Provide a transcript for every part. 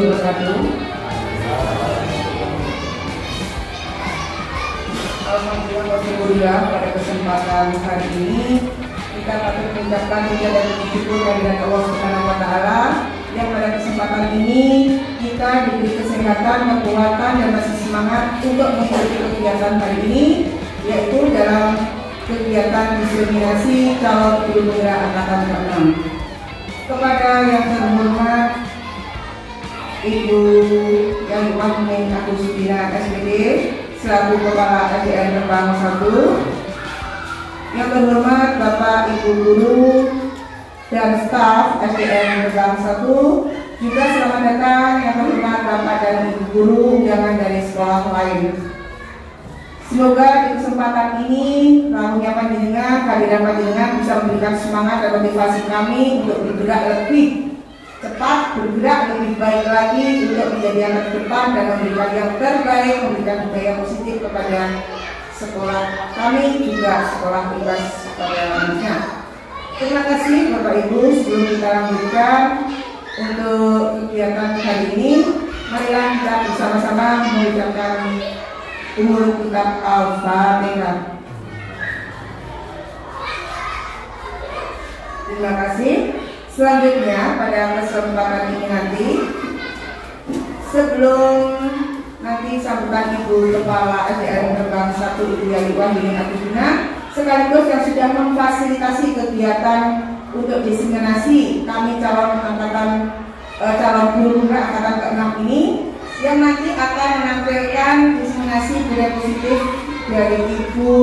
wabarakatuh. Alhamdulillah pada kesempatan hari ini kita patut mengucapkan puja dan bersyukur kehadirat Allah Subhanahu wa taala yang pada kesempatan ini kita diberi kesehatan, kekuatan dan masih semangat untuk mengikuti kegiatan hari ini, yaitu dalam kegiatan diseminasi calon ibu penggerak angkatan ke-6. Kepada yang terhormat Ibu yang Muhammad Agus Sudina SPD selaku Kepala SDN Rembang 1, yang terhormat Bapak Ibu Guru dan staf SDN Rembang 1, juga selamat datang yang terhormat Bapak dan Ibu Guru undangan dari sekolah lain. Semoga di kesempatan ini ramainya panjenengan, kehadiran panjenengan bisa memberikan semangat dan motivasi kami untuk bergerak lebih cepat, bergerak lebih baik lagi untuk menjadi anak depan dan memberikan yang terbaik, memberikan budaya positif kepada sekolah kami, juga sekolah bebas pada umumnya. Terima kasih Bapak Ibu. Sebelum kita lanjutkan untuk kegiatan hari ini, marilah kita bersama-sama mengucapkan Umul Kitab Al-Fatihah. Terima kasih. Selanjutnya pada kesempatan ini nanti, sebelum nanti sambutan Ibu Kepala SDN Rembang 1 Ibu Yayu Wahyuni Agustina, sekaligus yang sudah memfasilitasi kegiatan untuk diseminasi kami calon guru angkatan ke-6 ini, yang nanti akan menampilkan diseminasi budaya positif dari Ibu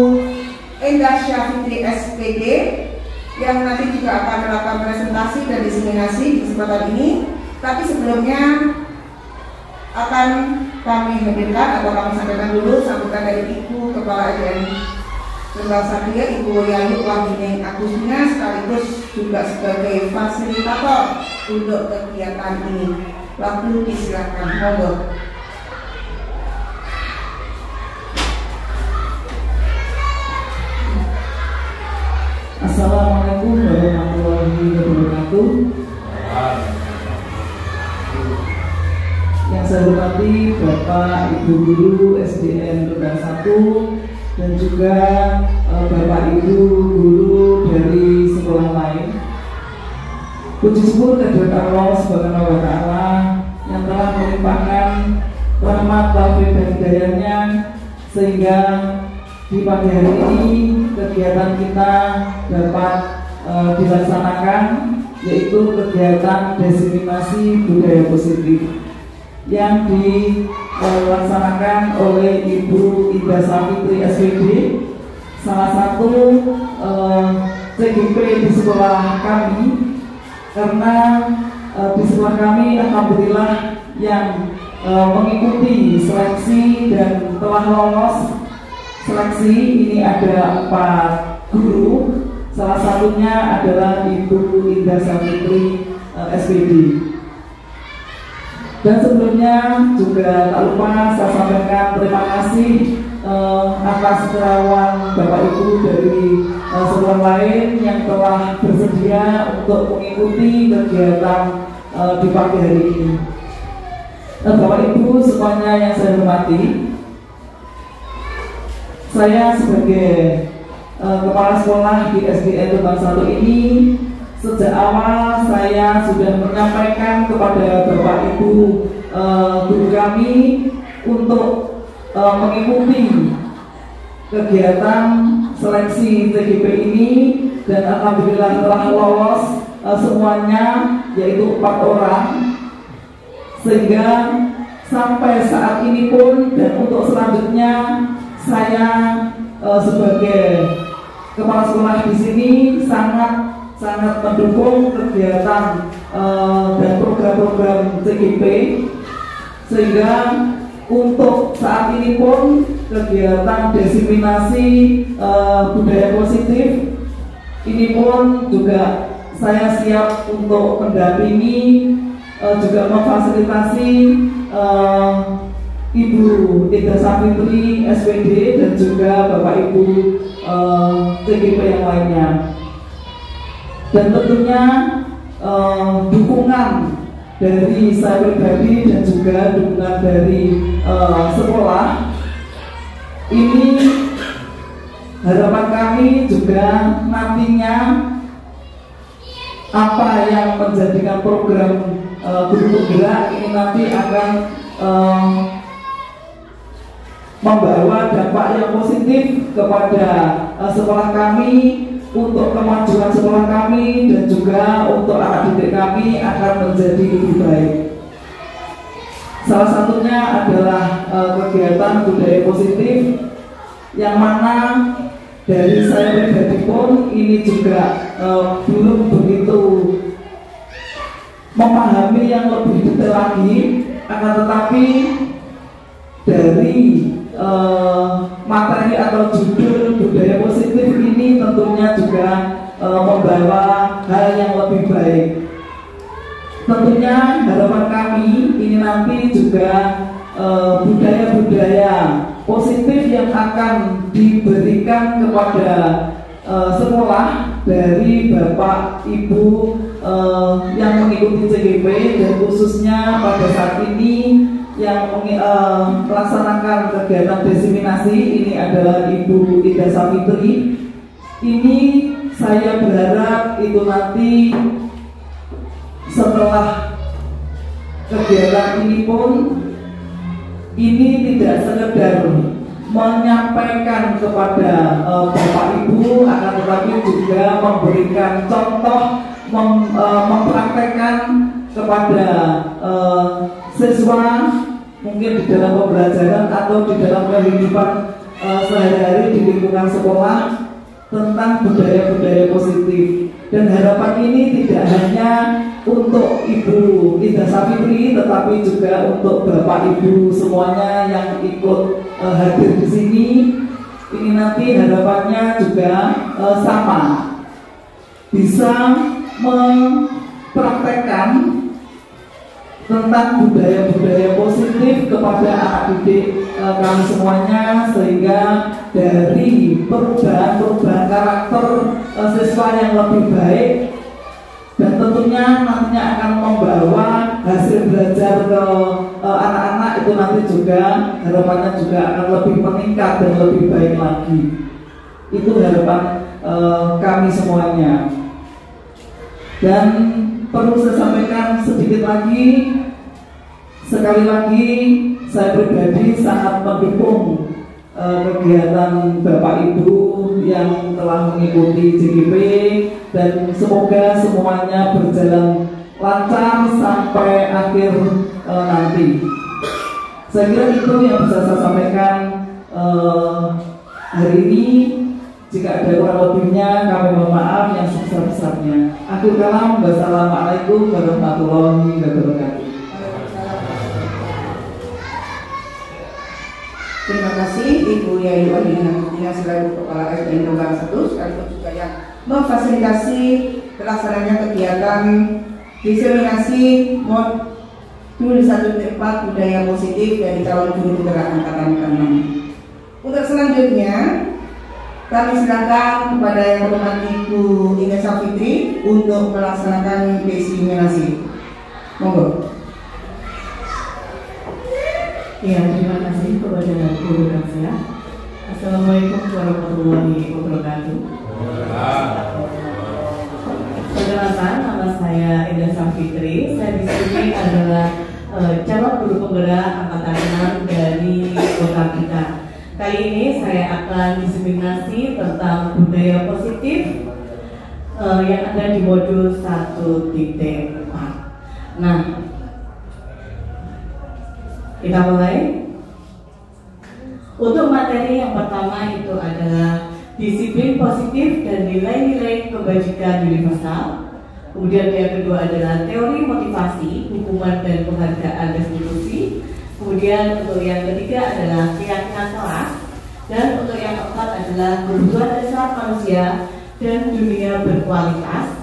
Endah Syafitri SPD, yang nanti juga akan melakukan presentasi dan diseminasi di kesempatan ini. Tapi sebelumnya akan kami hadirkan atau kami sampaikan dulu sambutan dari Ibu Kepala SDN Rembang 1 Ibu Yayu Wahyuni Agustina, sekaligus juga sebagai fasilitator untuk kegiatan ini. Waktu disilakan, monggo. Assalamualaikum warahmatullahi wabarakatuh. Yang saya hormati Bapak Ibu Guru SDN Rembang 1 dan juga Bapak Ibu Guru dari sekolah lain. Puji syukur kehadirat Allah Subhanahu wa taala yang telah melimpahkan rahmat, taufik dan hidayahnya sehingga di pagi hari ini kegiatan kita dapat dilaksanakan, yaitu kegiatan diseminasi budaya positif yang dilaksanakan oleh Ibu Indah Syafitri SPD, salah satu CGP di sekolah kami. Karena di sekolah kami alhamdulillah yang mengikuti seleksi dan telah lolos seleksi ini ada 4 guru, salah satunya adalah Ibu Indah Syafitri SPD. Dan sebelumnya juga tak lupa saya sampaikan terima kasih atas kerawan Bapak Ibu dari sekolah lain yang telah bersedia untuk mengikuti kegiatan di pagi hari ini. Bapak Ibu semuanya yang saya hormati, saya sebagai kepala sekolah di SDN Rembang 1 ini, sejak awal saya sudah menyampaikan kepada Bapak Ibu guru kami untuk mengikuti kegiatan seleksi TGP ini, dan alhamdulillah telah lolos semuanya, yaitu 4 orang, sehingga sampai saat ini pun dan untuk selanjutnya saya sebagai kepala sekolah di sini sangat mendukung kegiatan dan program-program TGP, sehingga untuk saat ini pun kegiatan diseminasi budaya positif ini pun juga saya siap untuk mendampingi, juga memfasilitasi Ibu Indah Syafitri SPD dan juga Bapak Ibu TGP yang lainnya. Dan tentunya dukungan dari saya pribadi dan juga dukungan dari sekolah. Ini harapan kami juga nantinya apa yang menjadikan program guru penggerak ini nanti akan membawa dampak yang positif kepada sekolah kami, untuk kemajuan sekolah kami, dan juga untuk anak didik kami akan menjadi lebih baik. Salah satunya adalah kegiatan budaya positif, yang mana dari saya pribadi pun ini juga belum begitu memahami yang lebih detail lagi, akan tetapi dari materi atau judul budaya positif ini tentunya juga membawa hal yang lebih baik. Tentunya harapan kami ini nanti juga budaya-budaya positif yang akan diberikan kepada sekolah dari Bapak Ibu yang mengikuti CGP, dan khususnya pada saat ini yang melaksanakan kegiatan diseminasi ini adalah Ibu Ida Safitri. Ini saya berharap itu nanti setelah kegiatan ini pun ini tidak sekedar menyampaikan kepada Bapak Ibu, akan tetapi juga memberikan contoh, mempraktekkan kepada siswa, mungkin di dalam pembelajaran atau di dalam kehidupan sehari-hari di lingkungan sekolah, tentang budaya-budaya positif. Dan harapan ini tidak hanya untuk Ibu Ida Safitri, tetapi juga untuk Bapak Ibu semuanya yang ikut hadir di sini. Ini nanti harapannya juga sama, bisa mempraktekkan tentang budaya-budaya positif kepada anak didik kami semuanya, sehingga dari perubahan karakter siswa yang lebih baik, dan tentunya nantinya akan membawa hasil belajar ke anak-anak itu nanti juga harapannya juga akan lebih meningkat dan lebih baik lagi. Itu harapan kami semuanya. Dan perlu saya sampaikan sedikit lagi, sekali lagi saya pribadi sangat mendukung kegiatan Bapak Ibu yang telah mengikuti JGP, dan semoga semuanya berjalan lancar sampai akhir nanti. Saya kira itu yang bisa saya sampaikan hari ini. Jika ada kurang lebihnya, kami mohon maaf yang sebesar-besarnya. Akhir kalam, wassalamualaikum warahmatullahi wabarakatuh. Terima kasih Ibu Yayu Adina Mutia selaku Kepala SDN Jombang 1, sekaligus juga yang memfasilitasi pelaksananya kegiatan diseminasi modul 1.4 budaya positif dari calon guru penggerak angkatan ke-6. Untuk selanjutnya kami silakan kepada yang berhormat Ibu Ida Safitri untuk melaksanakan diseminasi. Monggo. Ya, terima kasih kepada guru dan saya. Assalamualaikum warahmatullahi wabarakatuh. Perkenalkan, nama saya Ida Safitri. Saya di sini adalah calon guru penggerak angkatan 6 dari kota kita. Kali ini saya akan diseminasi tentang budaya positif yang ada di modul 1.4. Nah, kita mulai. Untuk materi yang pertama itu adalah disiplin positif dan nilai-nilai kebajikan universal. Kemudian yang kedua adalah teori motivasi, hukuman dan penghargaan restitusi. Kemudian untuk yang ketiga adalah keyakinan kelas, dan untuk yang keempat adalah kebutuhan dasar manusia dan dunia berkualitas.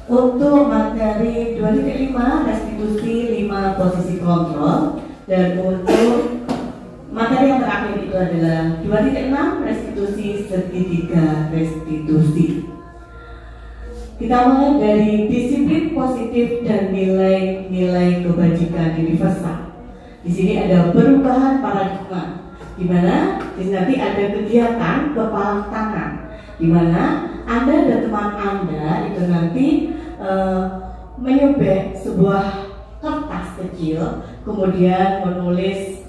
Untuk materi 2.5 restitusi 5 posisi kontrol, dan untuk materi yang terakhir itu adalah 2.6 restitusi segitiga restitusi. Kita mulai dari disiplin positif dan nilai-nilai kebajikan universal. Di sini ada perubahan paradigma, di mana nanti ada kegiatan kepala tangan, di mana Anda dan teman Anda itu nanti menyobek sebuah kertas kecil, kemudian menulis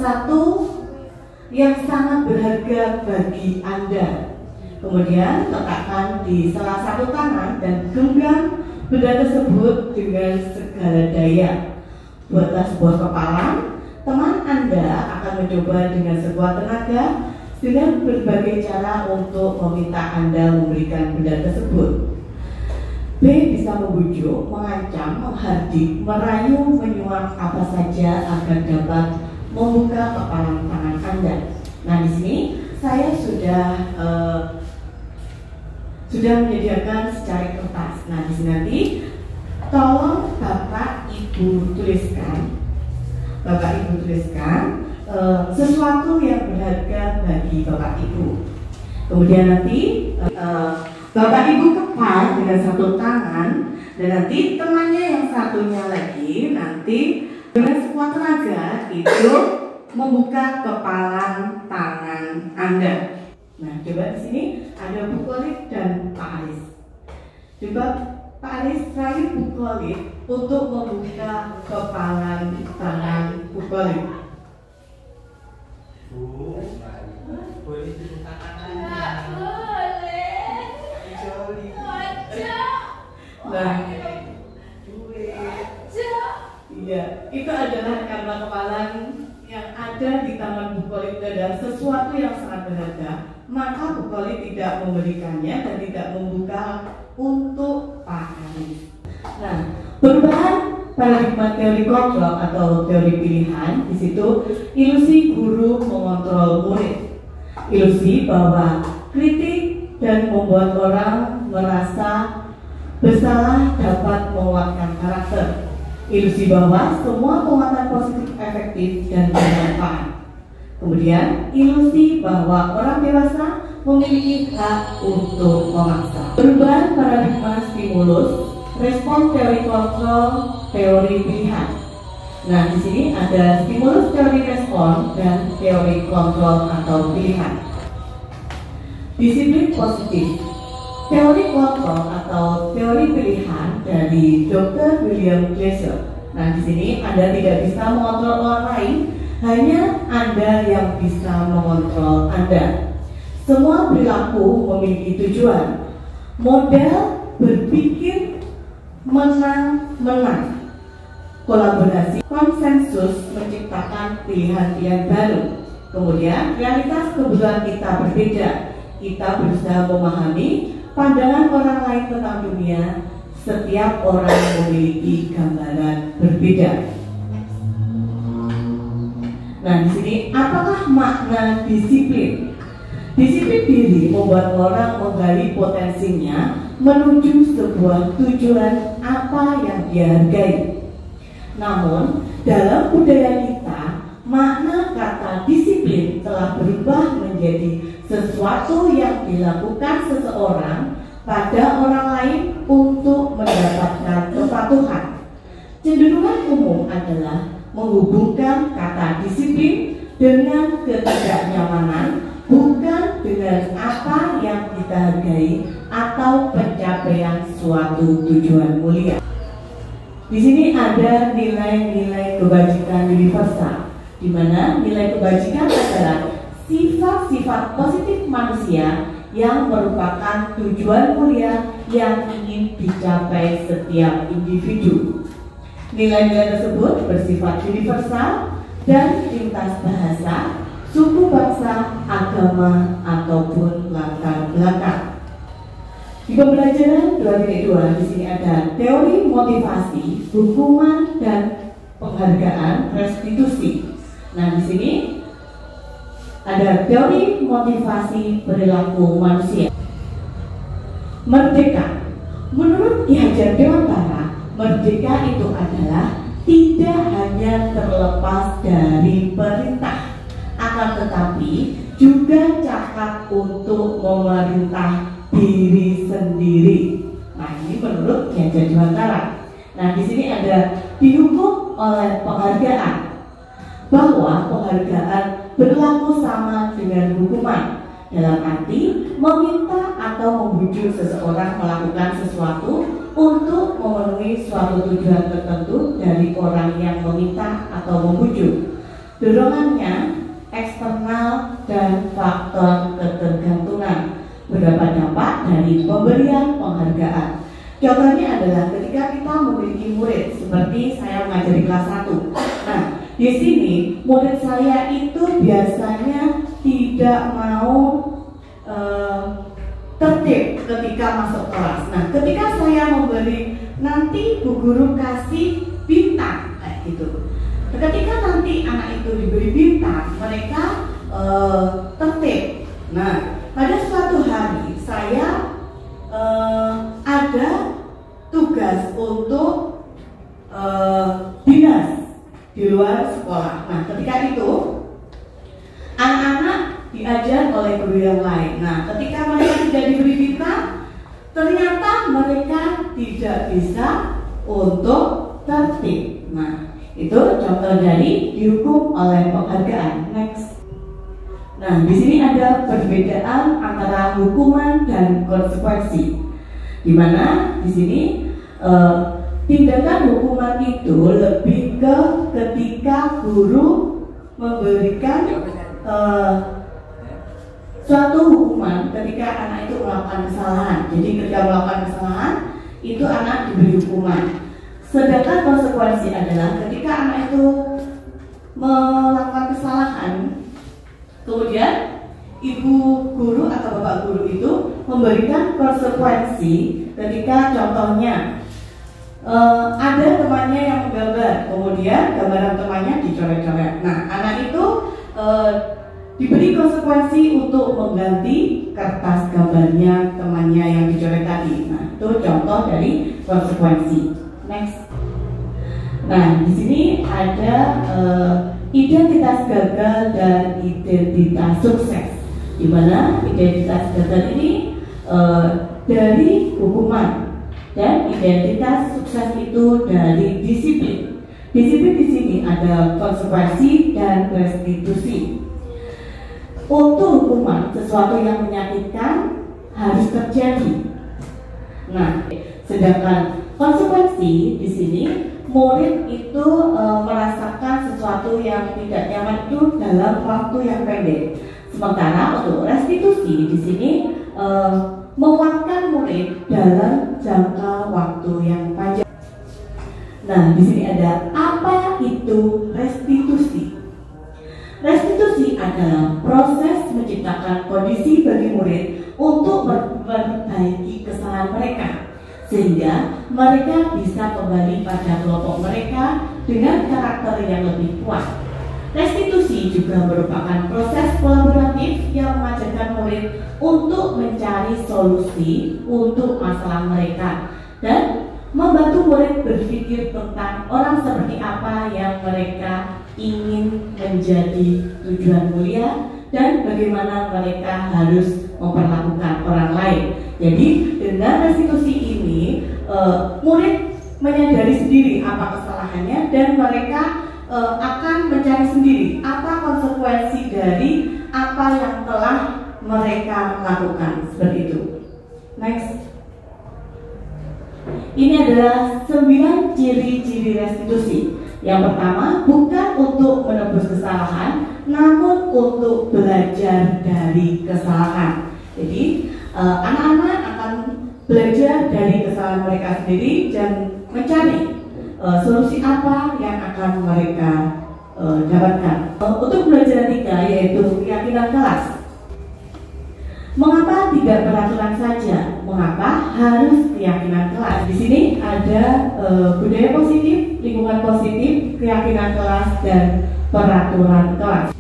satu yang sangat berharga bagi Anda. Kemudian letakkan di salah satu tangan dan genggam benda tersebut dengan segala daya. Buatlah sebuah kepalan. Teman Anda akan mencoba dengan sekuat tenaga dengan berbagai cara untuk meminta Anda memberikan benda tersebut. B bisa membujuk, mengancam, menghardik, merayu, menyuap apa saja agar dapat membuka kepalan tangan Anda. Nah, di sini saya sudah menyediakan secari kertas. Nah, di sini nanti tolong Bapak Ibu tuliskan, sesuatu yang berharga bagi Bapak Ibu. Kemudian nanti Bapak Ibu kepal dengan satu tangan, dan nanti temannya yang satunya lagi nanti dengan sekuat tenaga itu membuka kepalan tangan Anda. Nah, coba di sini ada Bu Kolit dan Pak Aris. Coba Pak Aris rayu Bu Kolit untuk membuka kepalan tangan Bu Kolit. Boleh dibuka tangannya. Nah, iya, itu adalah karena kepalan yang ada di tangan Bu Kolit adalah sesuatu yang sangat berharga, maka Bu Kolit tidak memberikannya dan tidak membuka untuk Pak Aris. Nah, perubahan paradigma teori kontrol atau teori pilihan, di situ ilusi guru mengontrol murid, ilusi bahwa kritik dan membuat orang merasa bersalah dapat menguatkan karakter, ilusi bahwa semua penguatan positif efektif dan bermanfaat. Kemudian ilusi bahwa orang dewasa memiliki hak untuk memaksa. Perubahan paradigma stimulus, respon teori kontrol, teori pilihan. Nah, di sini ada stimulus teori respon dan teori kontrol atau pilihan. Disiplin positif, teori kontrol atau teori pilihan dari Dr. William Glasser. Nah, di sini Anda tidak bisa mengontrol orang lain, hanya Anda yang bisa mengontrol Anda. Semua perilaku memiliki tujuan. Model berpikir menang-menang. Kolaborasi konsensus menciptakan pilihan-pilihan baru. Kemudian realitas kebutuhan kita berbeda. Kita berusaha memahami pandangan orang lain tentang dunia. Setiap orang memiliki gambaran berbeda. Nah, di sini apakah makna disiplin? Disiplin diri membuat orang menggali potensinya menuju sebuah tujuan apa yang dia hargai. Namun, dalam budaya kita, makna kata disiplin telah berubah menjadi sesuatu yang dilakukan seseorang pada orang lain untuk mendapatkan kepatuhan. Cenderungan umum adalah menghubungkan kata disiplin dengan ketidaknyamanan, bukan dengan apa yang kita hargai atau pencapaian suatu tujuan mulia. Di sini ada nilai-nilai kebajikan universal, di mana nilai kebajikan adalah sifat-sifat positif manusia yang merupakan tujuan mulia yang ingin dicapai setiap individu. Nilai-nilai tersebut bersifat universal dan lintas bahasa, suku, bangsa, agama, ataupun latar belakang. Di pembelajaran 2.2 di sini ada teori motivasi, hukuman, dan penghargaan restitusi. Nah, di sini ada teori motivasi perilaku manusia. Merdeka. Menurut Ki Hajar Dewantara, merdeka itu adalah tidak hanya terlepas dari perintah, akan tetapi juga cakap untuk memerintah diri sendiri. menurut Ki Hajar Dewantara. Nah, di sini ada dihukum oleh penghargaan, bahwa penghargaan berlaku sama dengan hukuman, dalam arti meminta atau membujuk seseorang melakukan sesuatu untuk memenuhi suatu tujuan tertentu dari orang yang meminta atau membujuk. Dorongannya eksternal dan faktor ketergantungan berdapat dampak dari pemberian penghargaan. Contohnya adalah ketika kita memiliki murid, seperti saya mengajar di kelas 1. Nah, di sini murid saya itu biasanya tidak mau tertib ketika masuk kelas. Nah, ketika saya memberi, nanti Bu Guru kasih bintang kayak gitu. Ketika nanti anak itu diberi bintang, mereka tertib. Nah, pada suatu hari saya ada tugas untuk dinas di luar sekolah. Nah, ketika itu anak-anak diajar oleh guru yang lain. Nah, ketika mereka tidak diberi bintang, ternyata mereka tidak bisa untuk tertib. Nah, itu contoh dari dihukum oleh penghargaan. Next. Nah, di sini ada perbedaan antara hukuman dan konsekuensi. Di mana di sini tindakan hukuman itu lebih ke ketika guru memberikan suatu hukuman ketika anak itu melakukan kesalahan. Jadi ketika melakukan kesalahan itu anak diberi hukuman. Sedangkan konsekuensi adalah ketika anak itu melakukan kesalahan, kemudian ibu guru atau bapak guru itu memberikan konsekuensi ketika contohnya ada temannya yang menggambar, kemudian gambaran temannya dicoret-coret. Nah, anak itu diberi konsekuensi untuk mengganti kertas gambarnya temannya yang dicoret tadi. Nah, itu contoh dari konsekuensi. Next. Nah, di sini ada identitas gagal dan identitas sukses. Di mana identitas gagal ini dari hukuman dan identitas sukses itu dari disiplin. Disiplin di sini ada konsekuensi dan restitusi. Untuk hukuman, sesuatu yang menyakitkan harus terjadi. Nah, sedangkan konsekuensi di sini murid itu merasakan sesuatu yang tidak nyaman itu dalam waktu yang pendek. Sementara untuk restitusi di sini menguatkan murid dalam jangka waktu yang panjang. Nah, di sini ada apa itu restitusi. Restitusi adalah proses menciptakan kondisi bagi murid untuk memperbaiki kesalahan mereka, sehingga mereka bisa kembali pada kelompok mereka dengan karakter yang lebih kuat. Restitusi juga merupakan proses kolaboratif yang mengajarkan murid untuk mencari solusi untuk masalah mereka dan membantu murid berpikir tentang orang seperti apa yang mereka ingin menjadi tujuan mulia dan bagaimana mereka harus memperlakukan orang lain. Jadi dengan restitusi ini murid menyadari sendiri apa kesalahannya dan mereka akan mencari sendiri apa konsekuensi dari apa yang telah mereka lakukan. Seperti itu. Next. Ini adalah 9 ciri-ciri restitusi. Yang pertama, bukan untuk menebus kesalahan, namun untuk belajar dari kesalahan. Jadi anak-anak akan belajar dari kesalahan mereka sendiri dan mencari solusi apa yang akan mereka dapatkan. Untuk pembelajaran 3 yaitu keyakinan kelas. Mengapa tidak peraturan saja? Mengapa harus keyakinan kelas? Di sini ada budaya positif, lingkungan positif, keyakinan kelas, dan peraturan kelas.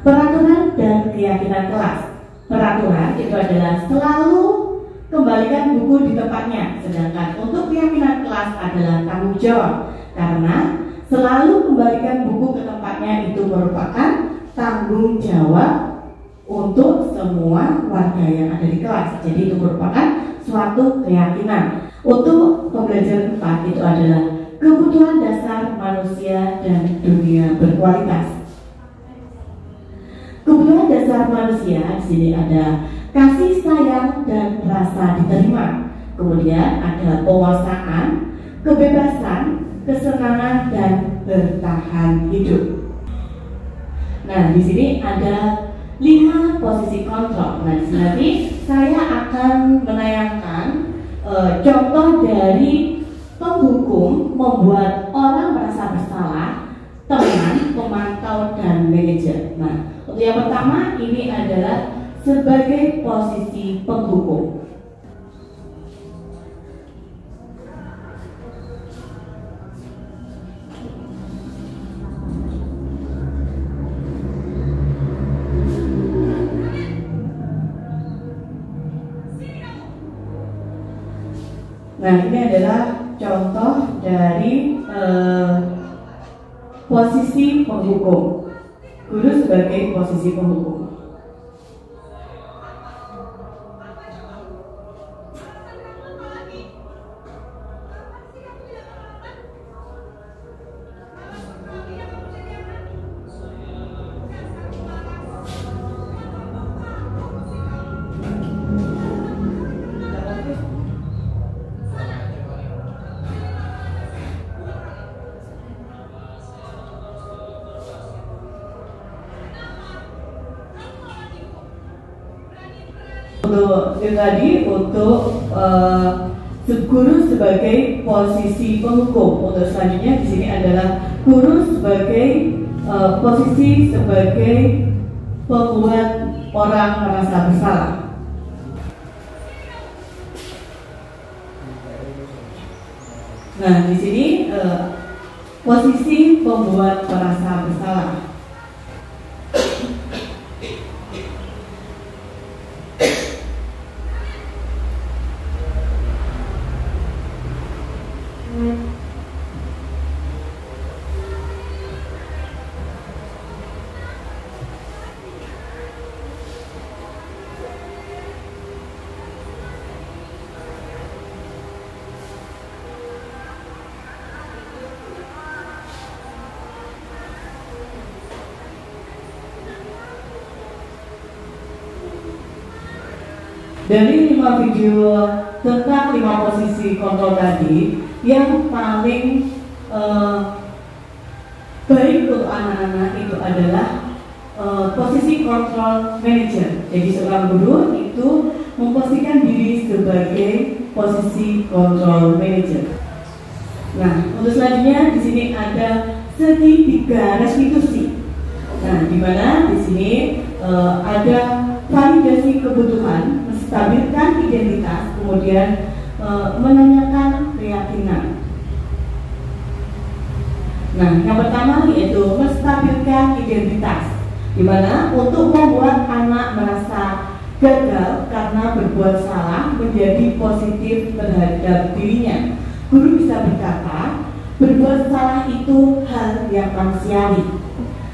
Peraturan dan keyakinan kelas. Peraturan itu adalah selalu kembalikan buku di tempatnya, sedangkan untuk keyakinan kelas adalah tanggung jawab, karena selalu kembalikan buku ke tempatnya itu merupakan tanggung jawab untuk semua warga yang ada di kelas. Jadi itu merupakan suatu keyakinan. Untuk pembelajaran 4 itu adalah kebutuhan dasar manusia dan dunia berkualitas. Kebutuhan dasar manusia di sini ada kasih sayang dan rasa diterima. Kemudian ada penguasaan, kebebasan, kesenangan dan bertahan hidup. Nah, di sini ada 5 posisi kontrol. Nah, nanti saya akan menayangkan contoh dari penghukum membuat orang merasa bersalah, teman, pemantau, dan manajer. Nah, untuk yang pertama ini adalah sebagai posisi penghukum. Nah, ini adalah contoh dari posisi penghukum. Guru sebagai posisi penghukum. Untuk itu tadi untuk guru sebagai posisi penghukum. Untuk selanjutnya di sini adalah guru sebagai posisi sebagai pembuat orang merasa bersalah. Nah, di sini posisi pembuat merasa bersalah. Dari 5 video tentang 5 posisi kontrol tadi, yang paling baik untuk anak-anak itu adalah posisi kontrol manager. Jadi seorang guru itu memposisikan diri sebagai posisi kontrol manager. Nah, untuk selanjutnya di sini ada segitiga restitusi. Nah, di mana di sini ada validasi kebutuhan, menstabilkan identitas, kemudian menanyakan keyakinan. Nah, yang pertama yaitu menstabilkan identitas, di mana untuk membuat anak merasa gagal karena berbuat salah menjadi positif terhadap dirinya. Guru bisa berkata, berbuat salah itu hal yang manusiawi.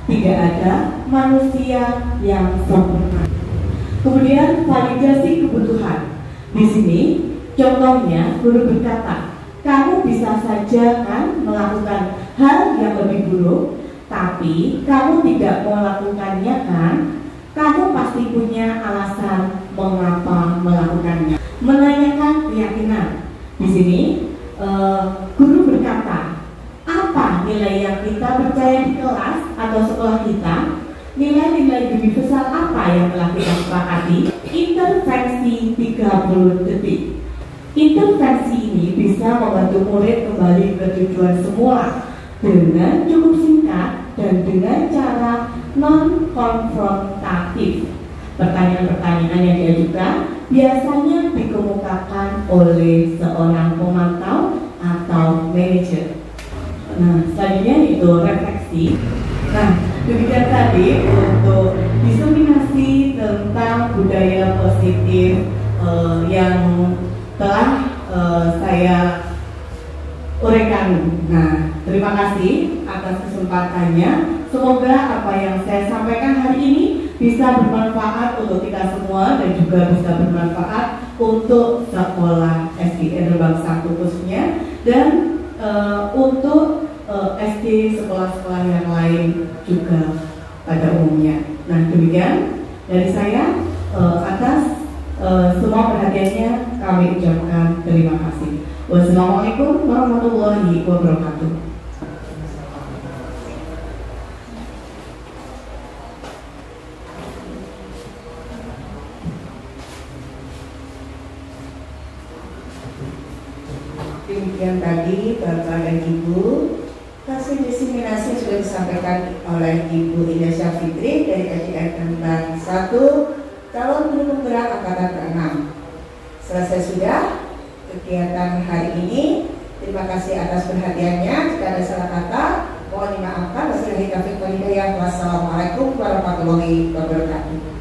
Tidak ada manusia yang sempurna. Kemudian validasi kebutuhan. Di sini contohnya guru berkata, kamu bisa saja kan melakukan hal yang lebih buruk, tapi kamu tidak melakukannya kan? Kamu pasti punya alasan mengapa melakukannya. Menanyakan keyakinan. Di sini guru berkata, apa nilai yang kita percaya di kelas atau sekolah kita? Nilai-nilai universal apa yang telah kita sepakati? Intervensi 30 detik. Intervensi ini bisa membantu murid kembali ke tujuan semula dengan cukup singkat dan dengan cara non-konfrontatif. Pertanyaan-pertanyaan yang diajukan biasanya dikemukakan oleh seorang pemantau atau manajer. Nah, selanjutnya itu refleksi. Nah, demikian tadi untuk diseminasi tentang budaya positif yang telah saya uraikan. Nah, terima kasih atas kesempatannya. Semoga apa yang saya sampaikan hari ini bisa bermanfaat untuk kita semua dan juga bisa bermanfaat untuk sekolah SDN Rembang 1 khususnya, dan untuk SD sekolah-sekolah yang lain juga pada umumnya. Nah, demikian dari saya. Atas semua perhatiannya kami ucapkan terima kasih. Wassalamualaikum warahmatullahi wabarakatuh. Demikian tadi Bapak dan Ibu, hasil diseminasi sudah disampaikan oleh Ibu Ida Syafitri dari SDN Rembang 1, calon guru penggerak angkatan ke-6. Selesai sudah kegiatan hari ini. Terima kasih atas perhatiannya. Jika ada salah kata, mohon dimaafkan. Wassalamualaikum warahmatullahi wabarakatuh.